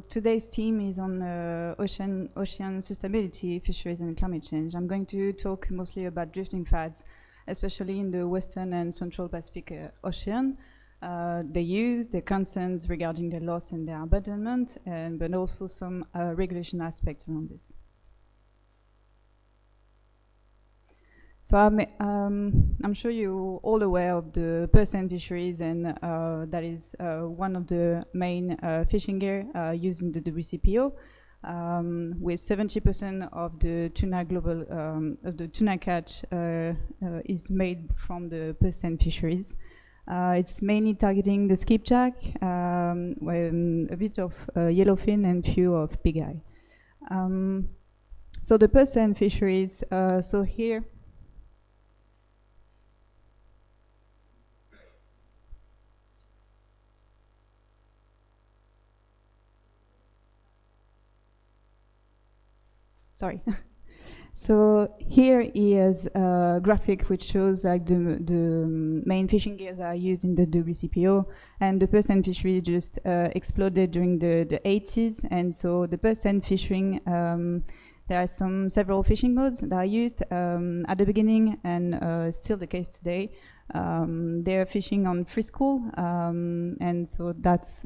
Today's theme is on ocean sustainability, fisheries and climate change. I'm going to talk mostly about drifting fads, especially in the Western and Central Pacific Ocean. Their use, their concerns regarding their loss and their abandonment, but also some regulation aspects around this. So I'm sure you're all aware of the Percent fisheries, and that is one of the main fishing gear used in the WCPO, with 70% of the tuna global of the tuna catch is made from the Percent fisheries. It's mainly targeting the skipjack, a bit of yellowfin and few of big eye. So the Percent fisheries. So here. Sorry. So here is a graphic which shows like the main fishing gears are used in the WCPO, and the Percent fishery just exploded during the 80s, and so the Percent fishing, there are several fishing modes that are used at the beginning, and still the case today. They're fishing on free school, and so that's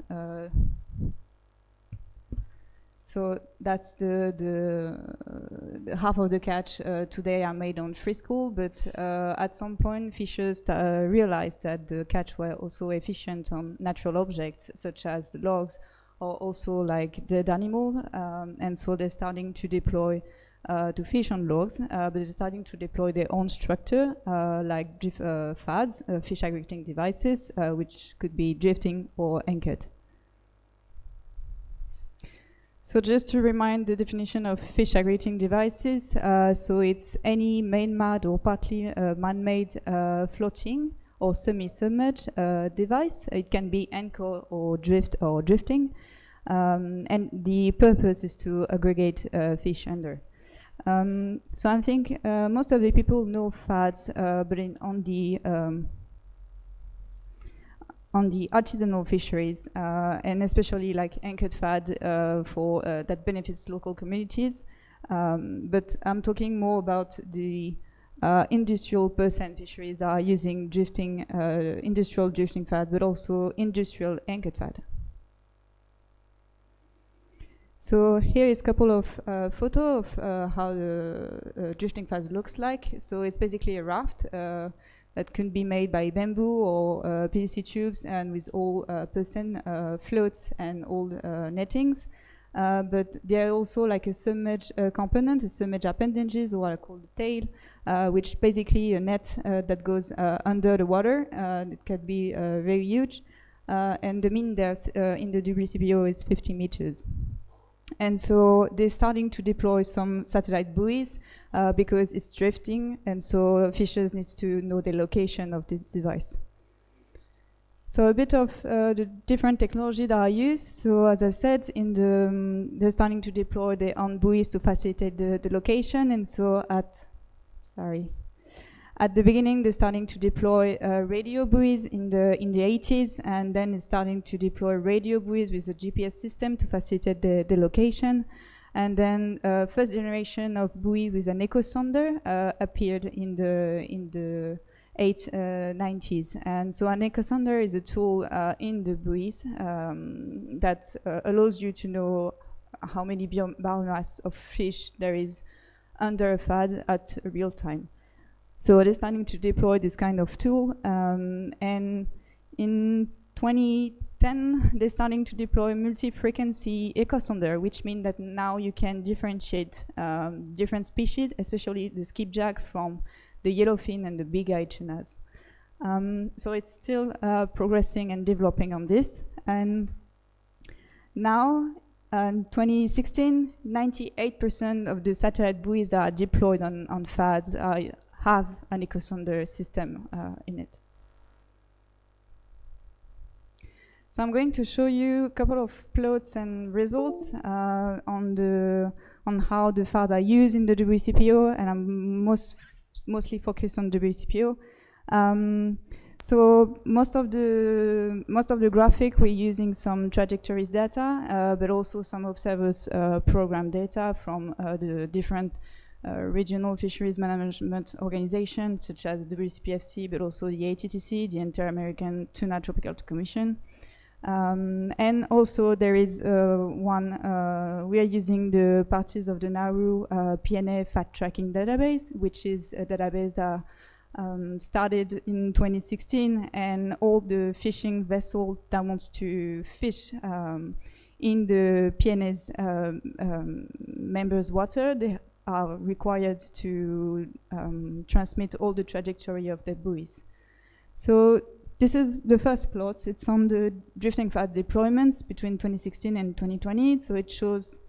the half of the catch today are made on free school, but at some point fishers realized that the catch were also efficient on natural objects such as the logs or also like dead animals, and so they're starting to deploy to fish on logs, but they're starting to deploy their own structure like fads, fish aggregating devices, which could be drifting or anchored. So just to remind the definition of fish aggregating devices, so it's any man-made or partly man-made floating or semi-submerged device. It can be anchor or drifting, and the purpose is to aggregate fish under. So I think most of the people know fads, but on the artisanal fisheries, and especially like anchored fad for that benefits local communities. But I'm talking more about the industrial Percent fisheries that are using drifting, industrial drifting fad, but also industrial anchored fad. So here is a couple of photos of how the drifting fad looks like. So it's basically a raft that can be made by bamboo or PVC tubes, and with all Percent floats and all nettings. But there are also like a submerged component, a submerged appendages, or what I call the tail, which basically a net that goes under the water. It can be very huge, and the mean depth in the WCPO is 50 meters. And so they're starting to deploy some satellite buoys because it's drifting, and so fishers need to know the location of this device. So a bit of the different technology that are used. So as I said, they're starting to deploy their own buoys to facilitate the location, and so at the beginning, they're starting to deploy radio buoys in the 80s, and then it's starting to deploy radio buoys with a GPS system to facilitate the location. And then first generation of buoy with an echo sonder appeared in the 90s. And so an echo sonder is a tool in the buoys that allows you to know how many biomass of fish there is under a fad at real time. So they're starting to deploy this kind of tool, and in 2010, they're starting to deploy multi-frequency echo sonder, which means that now you can differentiate different species, especially the skipjack, from the yellowfin and the big-eyed tunas. So it's still progressing and developing on this. And now, in 2016, 98% of the satellite buoys that are deployed on fads have an echo sonder system in it. So I'm going to show you a couple of plots and results on how the fads are used in the WCPO, and I'm mostly focused on WCPO. So most of the graphic we're using some trajectories data, but also some observers program data from the different regional fisheries management organizations such as WCPFC, but also the ATTC, the Inter-American Tuna Tropical Commission. And also there is we are using the parties of the Nauru PNA fat tracking database, which is a database that started in 2016, and all the fishing vessels that wants to fish in the PNA's members' water, they are required to transmit all the trajectory of the buoys. So this is the first plot. It's on the drifting fat deployments between 2016 and 2020. So it shows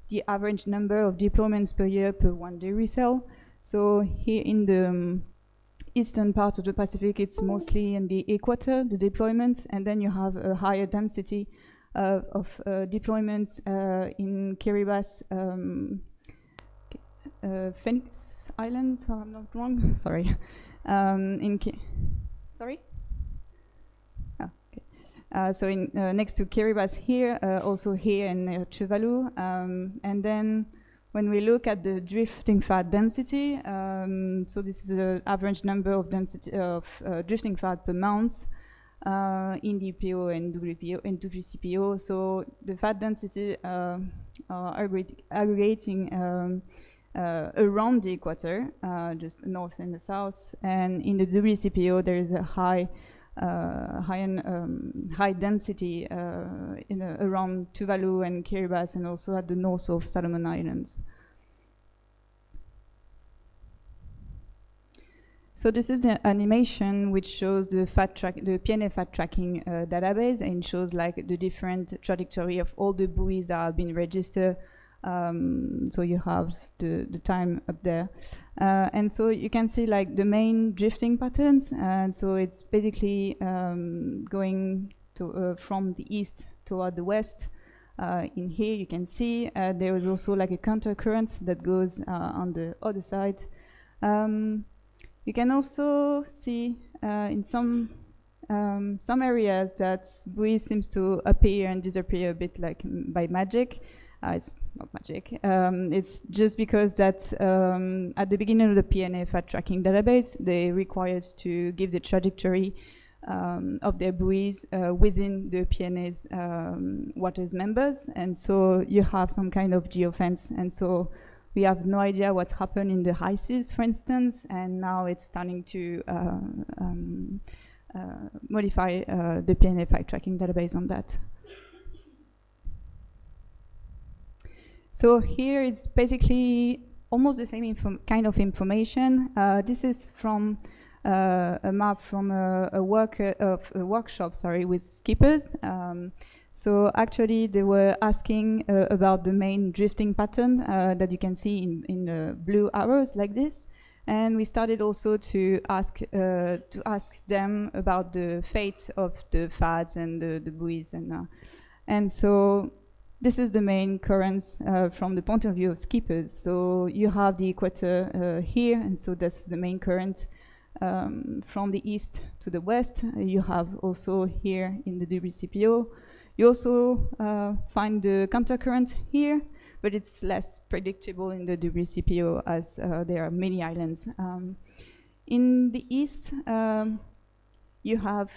the average number of deployments per year per one-day resale. So here in the eastern part of the Pacific, it's mostly in the equator, the deployments, and then you have a higher density of deployments in Kiribati, Phoenix Island, so I'm not wrong, sorry. Sorry? Oh, okay. So in, next to Kiribati here, also here in Tuvalu, and then when we look at the drifting fat density, so this is the average number of density of drifting fat per month in DPO and WPO and WCPO. So the fat density are aggregating around the equator, just north and the south, and in the WCPO there is a high density around Tuvalu and Kiribati, and also at the north of Solomon Islands. So this is the animation which shows the PNA fat tracking database, and shows like the different trajectory of all the buoys that have been registered. So you have the time up there, and so you can see like the main drifting patterns, and so it's basically going to from the east toward the west. In here you can see there is also like a counter current that goes on the other side. You can also see in some areas that buoys seems to appear and disappear a bit like by magic. It's not magic. It's just because that at the beginning of the PNA fat tracking database, they required to give the trajectory of their buoys within the PNA's waters members, and so you have some kind of geofence, and so we have no idea what's happened in the high seas, for instance, and now it's starting to modify the PNA fat tracking database on that. So here is basically almost the same kind of information. This is from a map from a workshop, with skippers. So actually, they were asking about the main drifting pattern that you can see in the blue arrows like this, and we started also to ask them about the fate of the fads and the buoys, and so. This is the main currents from the point of view of skippers. So you have the equator here, and so that's the main current from the east to the west. You have also here in the WCPO. You also find the countercurrent here, but it's less predictable in the WCPO as there are many islands. In the east, you have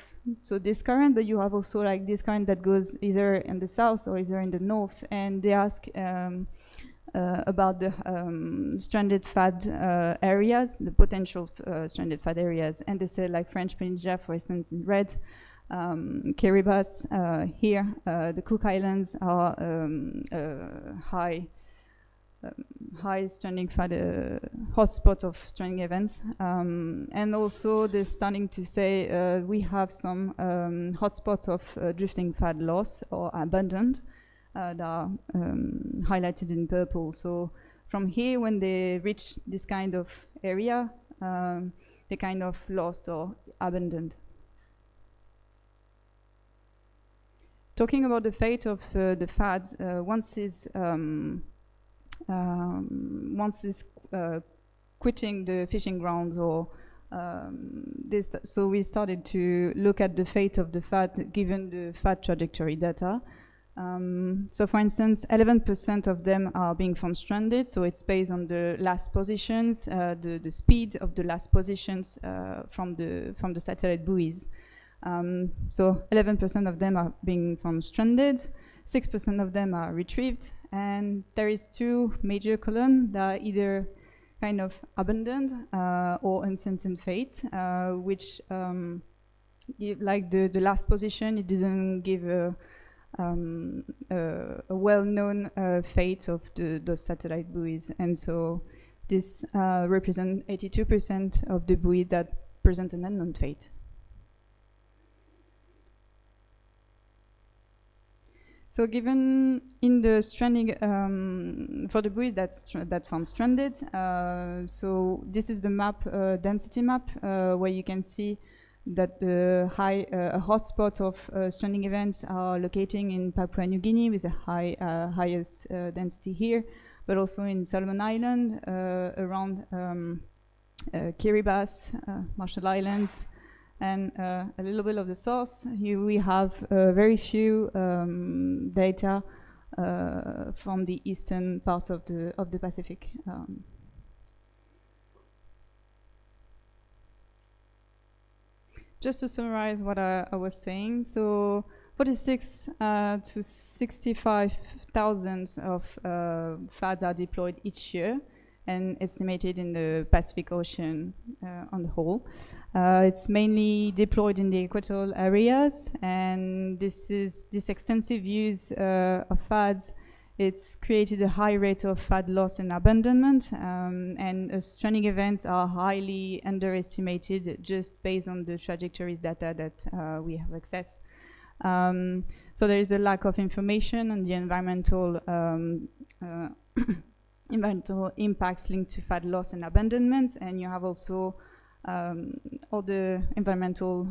this current, but you have also like this current that goes either in the south or either in the north, and they ask about the stranded fad areas, the potential stranded fad areas, and they say like French Peninsula, for instance, in red, Kiribati here, the Cook Islands are high stranding fad hotspot of stranding events, and also they're starting to say we have some hotspots of drifting fad loss or abandoned that are highlighted in purple. So from here, when they reach this kind of area, they kind of lost or abandoned. Talking about the fate of the fads, once is quitting the fishing grounds or so we started to look at the fate of the fat given the fat trajectory data. So for instance, 11% of them are being found stranded, so it's based on the last positions, the speed of the last positions from the satellite buoys. So 11% of them are being found stranded, 6% of them are retrieved, and there is two major columns that are either kind of abandoned or uncertain fate, which like the last position, it didn't give a well-known fate of those satellite buoys, and so this represents 82% of the buoys that present an unknown fate. So given in the stranding, for the buoys that found stranded, so this is the map, density map, where you can see that the hotspot of stranding events are locating in Papua New Guinea with the highest density here, but also in Solomon Island, around Kiribati, Marshall Islands, and a little bit of the source. Here we have very few data from the eastern part of the Pacific. Just to summarize what I was saying, so 46 to 65,000 of FADs are deployed each year and estimated in the Pacific Ocean on the whole. It's mainly deployed in the equatorial areas, and this extensive use of FADs, it's created a high rate of FAD loss and abandonment, and stranding events are highly underestimated just based on the trajectories data that we have access. So there is a lack of information on the environmental impacts linked to FAD loss and abandonment, and you have also all the environmental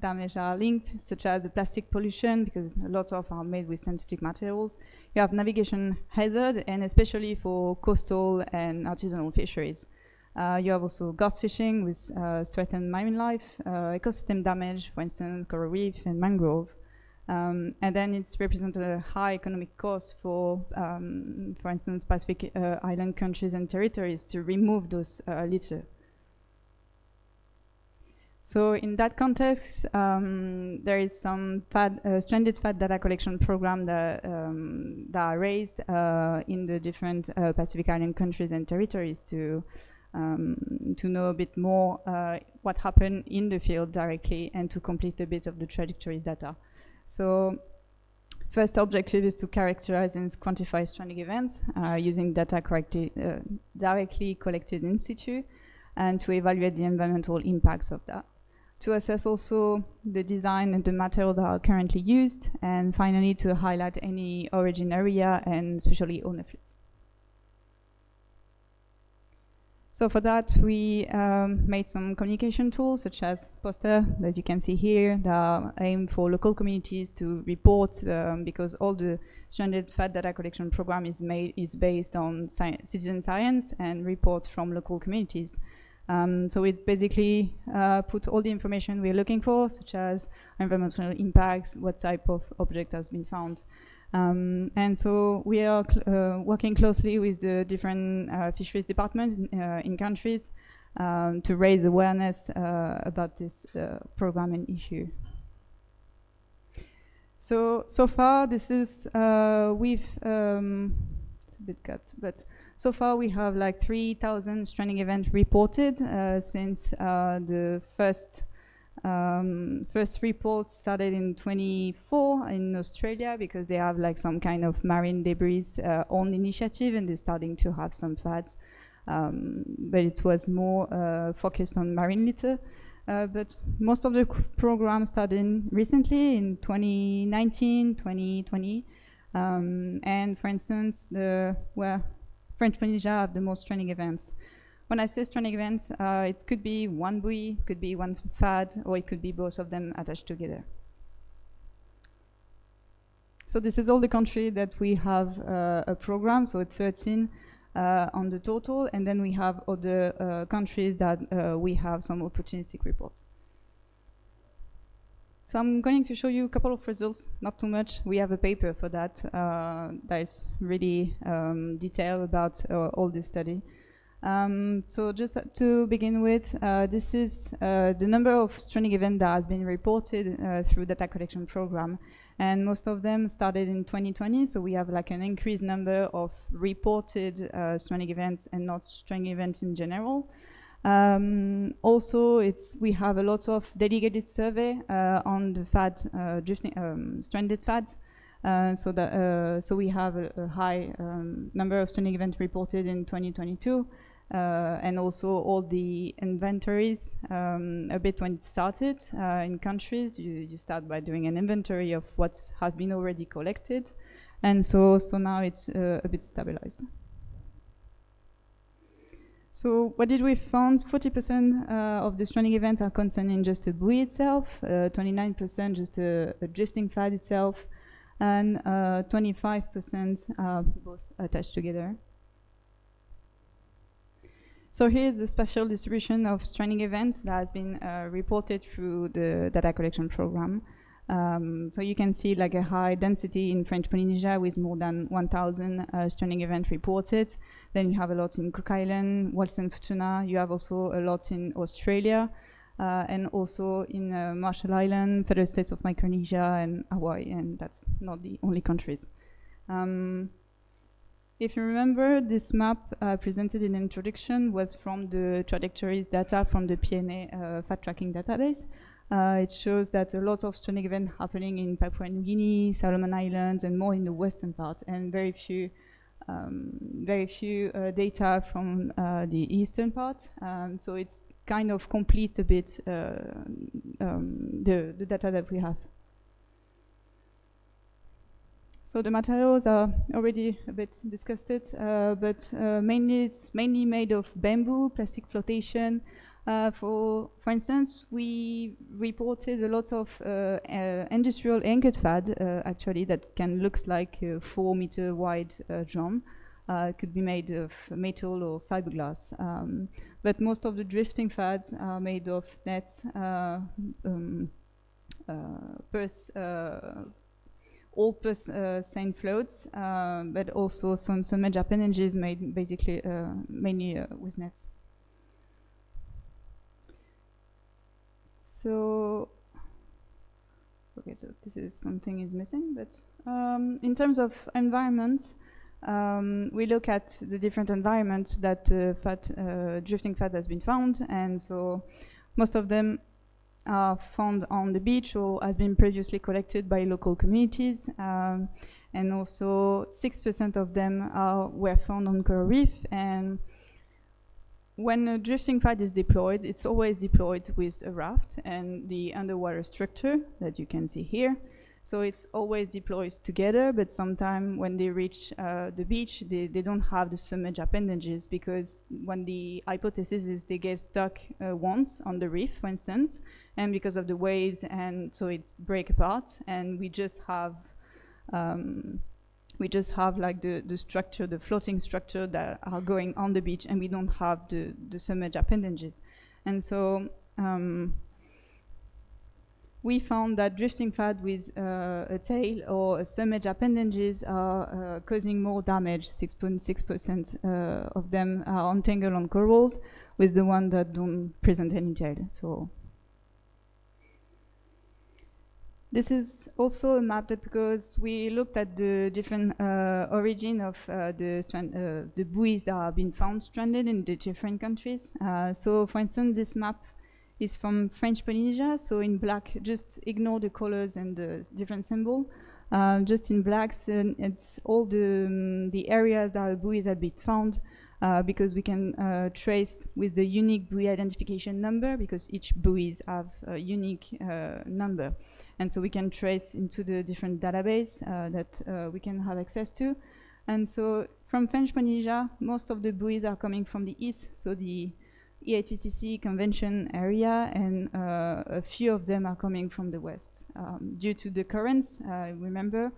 damage are linked, such as the plastic pollution, because lots of are made with synthetic materials. You have navigation hazard, and especially for coastal and artisanal fisheries. You have also ghost fishing with threatened marine life, ecosystem damage, for instance, coral reef and mangrove. And then it's represented a high economic cost for instance, Pacific island countries and territories to remove those litter. So in that context, there is some stranded FAD data collection program that are raised in the different Pacific Island countries and territories to know a bit more what happened in the field directly and to complete a bit of the trajectories data. So first objective is to characterize and quantify stranding events using data directly collected in situ, and to evaluate the environmental impacts of that. To assess also the design and the material that are currently used, and finally to highlight any origin area and especially owner fleets. So for that, we made some communication tools, such as poster that you can see here, that aim for local communities to report, because all the stranded FAD data collection program is based on citizen science and reports from local communities. So it basically put all the information we're looking for, such as environmental impacts, what type of object has been found. And so we are working closely with the different fisheries departments in countries to raise awareness about this program and issue. So far, this is, it's a bit cut, but so far we have like 3,000 stranding events reported since the first report started in 2024 in Australia, because they have like some kind of marine debris own initiative, and they're starting to have some FADs, but it was more focused on marine litter. But most of the programs started recently in 2019, 2020, and for instance, French Polynesia have the most stranding events. When I say stranding events, it could be one buoy, could be one FAD, or it could be both of them attached together. So this is all the country that we have a program, so it's 13. on the total, and then we have other countries that we have some opportunistic reports. So I'm going to show you a couple of results, not too much. We have a paper for that that is really detailed about all this study. So just to begin with, this is the number of streaming events that has been reported through data collection program. And most of them started in 2020, so we have like an increased number of reported streaming events and not streaming events in general. Also, we have a lot of dedicated survey on the fad, stranded fads. So we have a high number of streaming events reported in 2022. And also all the inventories, a bit when it started in countries, you start by doing an inventory of what has been already collected. And so now it's a bit stabilized. So what did we find? 40% of the streaming events are concerning just the buoy itself, 29% just a drifting fad itself, and 25% are both attached together. So here's the spatial distribution of stranding events that has been reported through the data collection program. So you can see like a high density in French Polynesia with more than 1,000 stranding events reported. Then you have a lot in Cook Island, Wallis and Futuna. You have also a lot in Australia and also in Marshall Island, Federal States of Micronesia and Hawaii, and that's not the only countries. If you remember, this map presented in the introduction was from the trajectories data from the PNA fat tracking database. It shows that a lot of stranding events happening in Papua New Guinea, Solomon Islands, and more in the western part, and very few data from the eastern part. So it's kind of complete a bit the data that we have. So the materials are already a bit discussed, but it's mainly made of bamboo, plastic flotation. For instance, we reported a lot of industrial anchored fad, actually, that can look like a 4-meter wide drum. It could be made of metal or fiberglass. But most of the drifting fads are made of nets, old sand floats, but also some submerged appendages made basically mainly with nets. So, okay, so this is something is missing, but in terms of environments, we look at the different environments that drifting fat has been found, and so most of them are found on the beach or has been previously collected by local communities, and also 6% of them were found on coral reef. And when a drifting fad is deployed, it's always deployed with a raft and the underwater structure that you can see here. So it's always deployed together, but sometimes when they reach the beach, they don't have the submerged appendages, because when the hypothesis is they get stuck once on the reef, for instance, and because of the waves, and so it break apart, and we just have like the structure, the floating structure that are going on the beach, and we don't have the submerged appendages. And so we found that drifting fad with a tail or a submerged appendages are causing more damage. 6.6% of them are entangled on corals, with the one that don't present any tail. So this is also a map that, because we looked at the different origin of the buoys that have been found stranded in the different countries. So for instance, this map is from French Polynesia. So in black, just ignore the colors and the different symbol. Just in blacks, it's all the areas that buoys have been found, because we can trace with the unique buoy identification number, because each buoys have a unique number. And so we can trace into the different database that we can have access to. And so from French Polynesia, most of the buoys are coming from the east, so the EATTC convention area, and a few of them are coming from the west. Due to the currents, remember,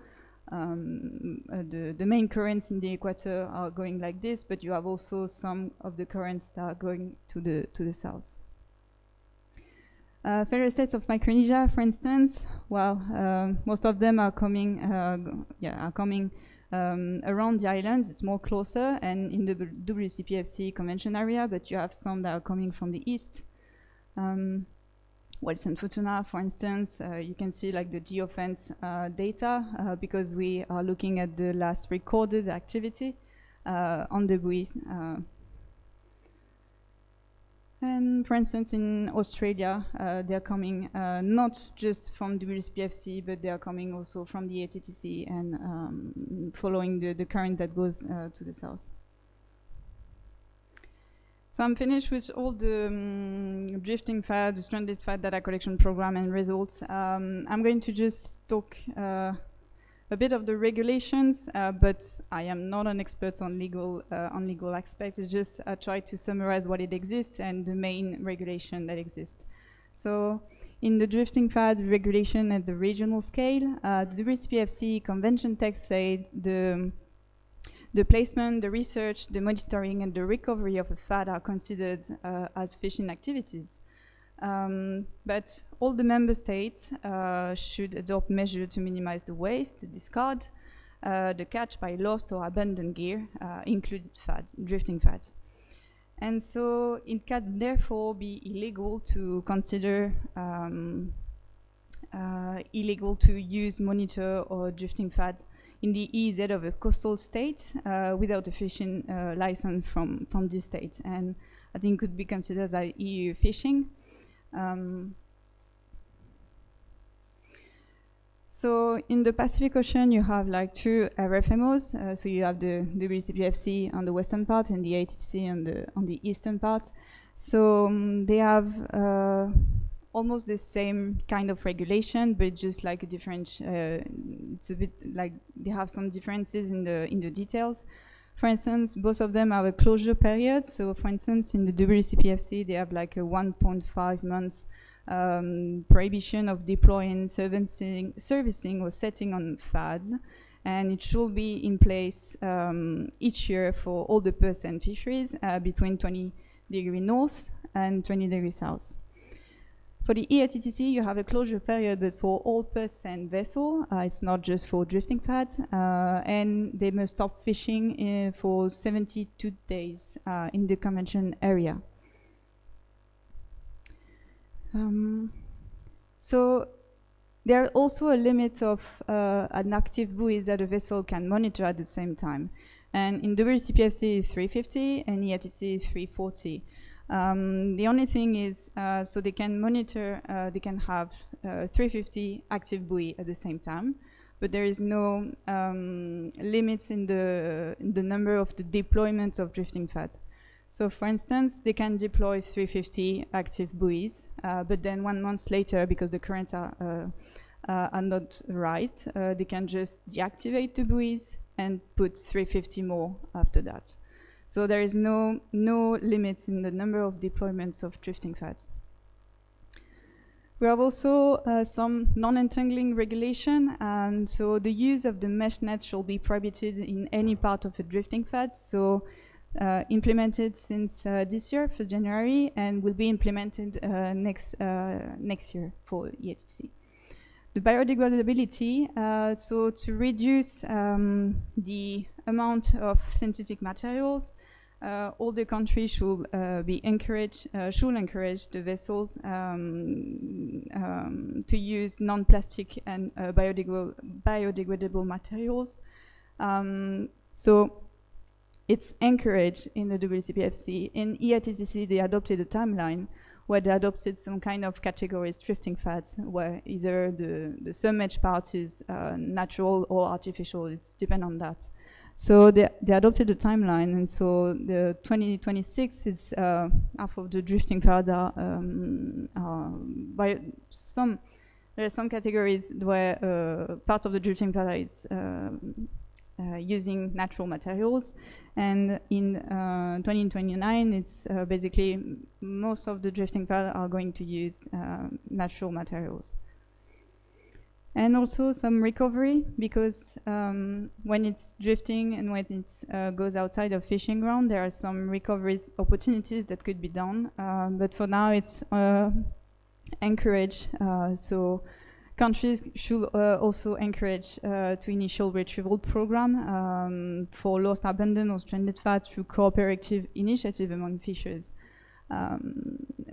the main currents in the equator are going like this, but you have also some of the currents that are going to the south. Federal states of Micronesia, for instance, well, most of them are coming, around the islands. It's more closer and in the WCPFC convention area, but you have some that are coming from the east. Wales and Futuna, for instance, you can see like the geofence data because we are looking at the last recorded activity on the buoys. And for instance, in Australia, they are coming not just from WCPFC, but they are coming also from the ATTC and following the current that goes to the south. So I'm finished with all the drifting FAD, the stranded FAD data collection program and results. I'm going to just talk a bit of the regulations, but I am not an expert on legal aspects. It's just try to summarize what it exists and the main regulation that exists. So in the drifting FAD regulation at the regional scale, the WCPFC convention text said the placement, the research, the monitoring, and the recovery of a FAD are considered as fishing activities. But all the member states should adopt measures to minimize the waste, the discard, the catch by lost or abandoned gear, included drifting FADs. And so it can therefore be illegal to consider illegal to use, monitor, or drifting FAD in the EEZ of a coastal state without a fishing license from this state. And I think could be considered as EU fishing. So in the Pacific Ocean, you have like two RFMOs. So you have the WCPFC on the western part and the ATTC on the eastern part. So they have almost the same kind of regulation, but just like a different. It's a bit like they have some differences in the details. For instance, both of them have a closure period. So for instance, in the WCPFC, they have like a 1.5 months prohibition of deploying, servicing or setting on FADs. And it should be in place each year for all the percent fisheries between 20 degrees north and 20 degrees south. For the EATTC, you have a closure period, but for all percent vessel, it's not just for drifting FADs, and they must stop fishing for 72 days in the convention area. So there are also a limit of an active buoys that a vessel can monitor at the same time. And in WCPFC is 350 and EATTC is 340. The only thing is, so they can monitor, they can have 350 active buoy at the same time, but there is no limits in the number of the deployments of drifting FAD. So for instance, they can deploy 350 active buoys, but then 1 month later, because the currents are not right, they can just deactivate the buoys and put 350 more after that. So there is no limits in the number of deployments of drifting FADs. We have also some non-entangling regulation, and so the use of the mesh nets shall be prohibited in any part of a drifting FAD. So implemented since this year for January, and will be implemented next year for EATC. The biodegradability, so to reduce the amount of synthetic materials, all the countries should encourage the vessels to use non-plastic and biodegradable materials. So it's encouraged in the WCPFC. In EATTC, they adopted a timeline where they adopted some kind of categories, drifting FADs, where either the submerged part is natural or artificial. It's depend on that. So they adopted a timeline, and so the 2026 is half of the drifting FADs are by some. There are some categories where part of the drifting FAD is using natural materials, and in 2029 it's basically most of the drifting FAD are going to use natural materials. And also some recovery, because when it's drifting and when it goes outside of fishing ground, there are some recovery opportunities that could be done. But for now, it's encouraged. So countries should also encourage to initial retrieval program for lost, abandoned, or stranded fat through cooperative initiative among fishers.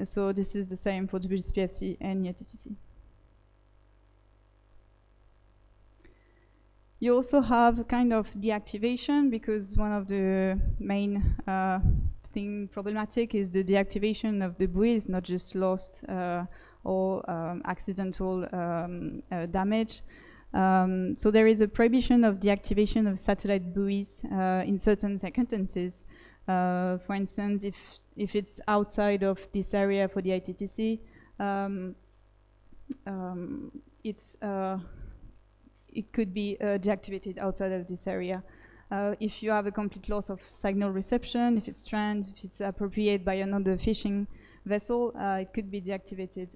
So this is the same for WCPFC and IATTC. You also have a kind of deactivation, because one of the main thing problematic is the deactivation of the buoys, not just lost or accidental damage. So there is a prohibition of deactivation of satellite buoys in certain circumstances. For instance, if it's outside of this area for the ITTC, it could be deactivated outside of this area. If you have a complete loss of signal reception, if it's stranded, if it's appropriated by another fishing vessel, it could be deactivated.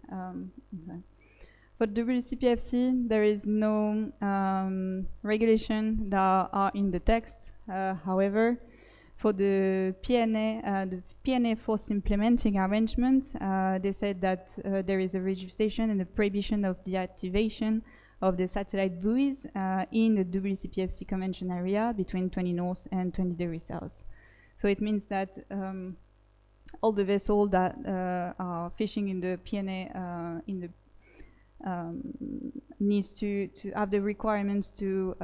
For WCPFC, there is no regulation that are in the text. However, for the PNA force implementing arrangement, they said that there is a registration and a prohibition of deactivation of the satellite buoys in the WCPFC convention area between 20 north and 20 degrees south. So it means that all the vessels that are fishing in the PNA needs to have the requirements to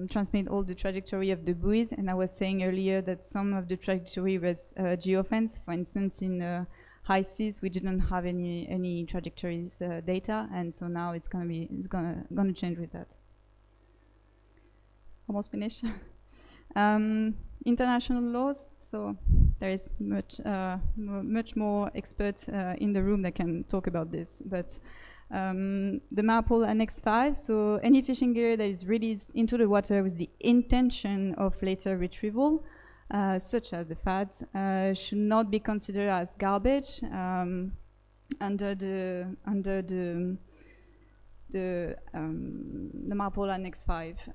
transmit all the trajectory of the buoys. And I was saying earlier that some of the trajectory was geofence. For instance, in high seas, we didn't have any trajectories data, and so now it's gonna change with that. Almost finished. International laws. So there is much more experts in the room that can talk about this. But the MARPOL Annex 5. So any fishing gear that is released into the water with the intention of later retrieval, such as the fads, should not be considered as garbage under the MARPOL Annex 5.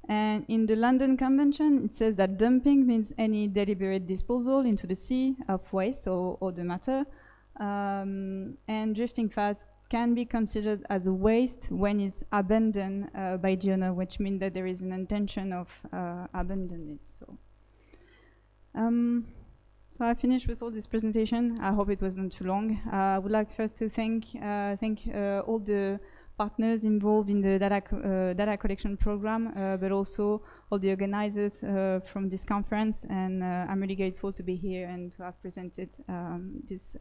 And in the London Convention, it says that dumping means any deliberate disposal into the sea of waste or other matter, and drifting fads can be considered as a waste when it's abandoned by the owner, which means that there is an intention of abandoning it. So I finished with all this presentation. I hope it wasn't too long. I would like first to thank all the partners involved in the data collection program, but also all the organizers from this conference. And I'm really grateful to be here and to have presented this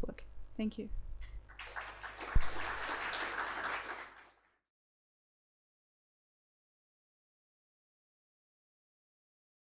work. Thank you.